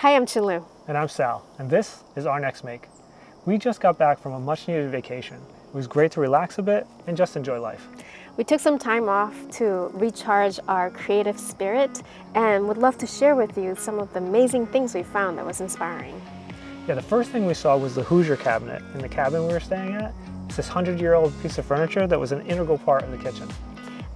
Hi, I'm Chilu. And I'm Sal, and this is our next make. We just got back from a much needed vacation. It was great to relax a bit and just enjoy life. We took some time off to recharge our creative spirit and would love to share with you some of the amazing things we found that was inspiring. Yeah, the first thing we saw was the Hoosier cabinet in the cabin we were staying at. It's this 100-year-old piece of furniture that was an integral part of the kitchen.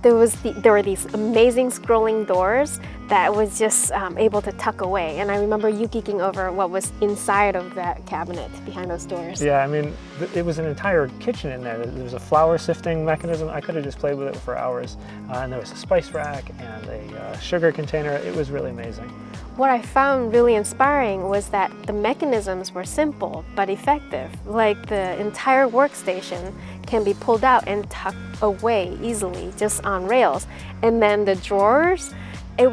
There were these amazing scrolling doors that was just able to tuck away. And I remember you geeking over what was inside of that cabinet behind those doors. Yeah, I mean, it was an entire kitchen in there. There was a flour sifting mechanism. I could have just played with it for hours. And there was a spice rack and a sugar container. It was really amazing. What I found really inspiring was that the mechanisms were simple but effective. Like the entire workstation can be pulled out and tucked away easily just on rails. And then the drawers,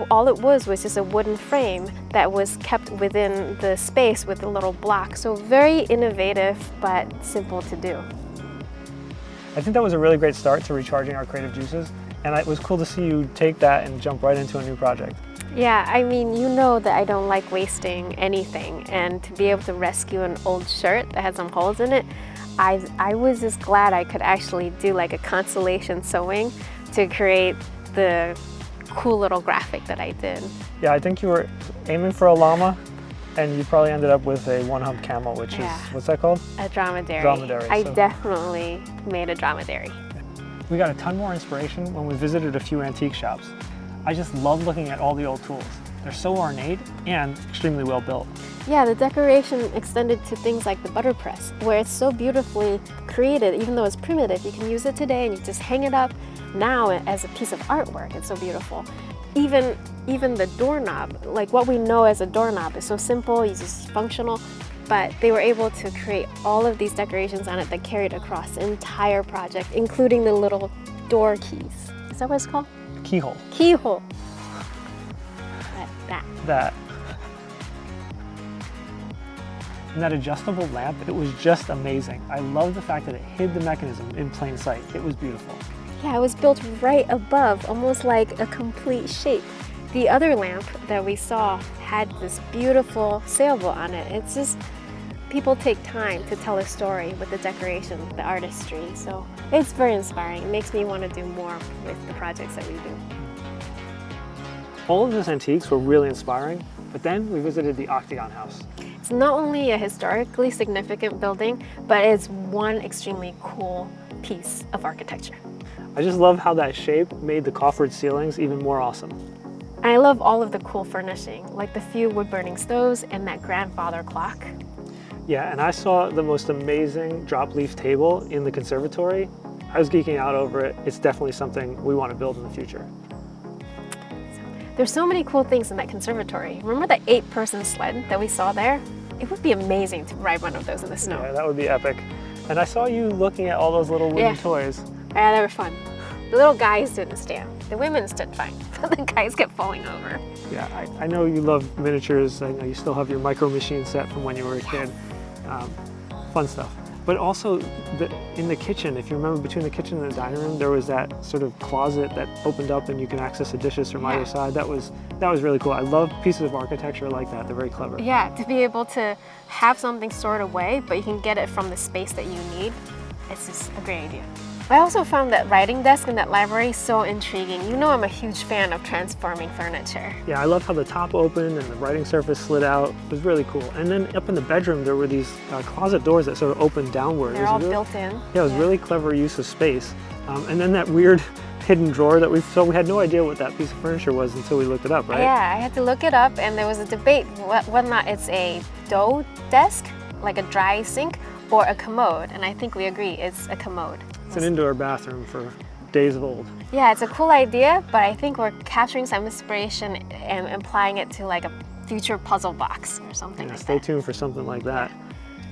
all it was just a wooden frame that was kept within the space with a little block. So very innovative but simple to do. I think that was a really great start to recharging our creative juices. And it was cool to see you take that and jump right into a new project. Yeah, I mean, you know that I don't like wasting anything, and to be able to rescue an old shirt that had some holes in it, I was just glad I could actually do like a constellation sewing to create the cool little graphic that I did. Yeah, I think you were aiming for a llama, and you probably ended up with a one-hump camel, which is, what's that called? A dromedary. Dromedary. I definitely made a dromedary. We got a ton more inspiration when we visited a few antique shops. I just love looking at all the old tools. They're so ornate and extremely well built. Yeah, the decoration extended to things like the butter press, where it's so beautifully created. Even though it's primitive, you can use it today and you just hang it up now as a piece of artwork. It's so beautiful. Even the doorknob, like what we know as a doorknob, is so simple, it's just functional, but they were able to create all of these decorations on it that carried across the entire project, including the little door keys. Is that what it's called? Keyhole. Keyhole. That. And that adjustable lamp, it was just amazing. I love the fact that it hid the mechanism in plain sight. It was beautiful. Yeah, it was built right above, almost like a complete shape. The other lamp that we saw had this beautiful sailboat on it. It's just, people take time to tell a story with the decoration, the artistry. So it's very inspiring. It makes me want to do more with the projects that we do. All of those antiques were really inspiring, but then we visited the Octagon House. It's not only a historically significant building, but it's one extremely cool piece of architecture. I just love how that shape made the coffered ceilings even more awesome. And I love all of the cool furnishing, like the few wood-burning stoves and that grandfather clock. Yeah, and I saw the most amazing drop leaf table in the conservatory. I was geeking out over it. It's definitely something we want to build in the future. There's so many cool things in that conservatory. Remember that 8-person sled that we saw there? It would be amazing to ride one of those in the snow. Yeah, that would be epic. And I saw you looking at all those little wooden toys. Yeah, they were fun. The little guys didn't stand. The women stood fine, but the guys kept falling over. Yeah, I know you love miniatures. I know you still have your micro machine set from when you were a kid. Fun stuff. But also in the kitchen, if you remember, between the kitchen and the dining room, there was that sort of closet that opened up and you can access the dishes from either side. That was really cool. I love pieces of architecture like that. They're very clever. Yeah, to be able to have something stored away, but you can get it from the space that you need. It's just a great idea. I also found that writing desk in that library so intriguing. You know I'm a huge fan of transforming furniture. Yeah, I love how the top opened and the writing surface slid out. It was really cool. And then up in the bedroom, there were these closet doors that sort of opened downward. They're all built in. Yeah, it was really clever use of space. And then that weird hidden drawer that we had no idea what that piece of furniture was until we looked it up, right? Yeah, I had to look it up, and there was a debate whether or not it's a dough desk, like a dry sink, or a commode, and I think we agree it's a commode. It's an indoor bathroom for days of old. Yeah, it's a cool idea, but I think we're capturing some inspiration and applying it to like a future puzzle box or something like that. Stay tuned for something like that.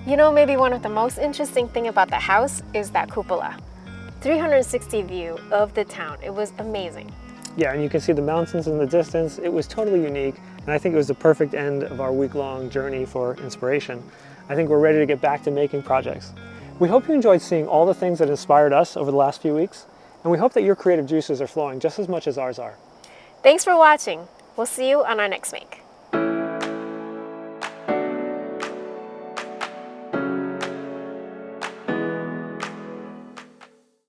You know, maybe one of the most interesting thing about the house is that cupola. 360 view of the town. It was amazing. Yeah, and you can see the mountains in the distance. It was totally unique, and I think it was the perfect end of our week-long journey for inspiration. I think we're ready to get back to making projects. We hope you enjoyed seeing all the things that inspired us over the last few weeks, and we hope that your creative juices are flowing just as much as ours are. Thanks for watching. We'll see you on our next make.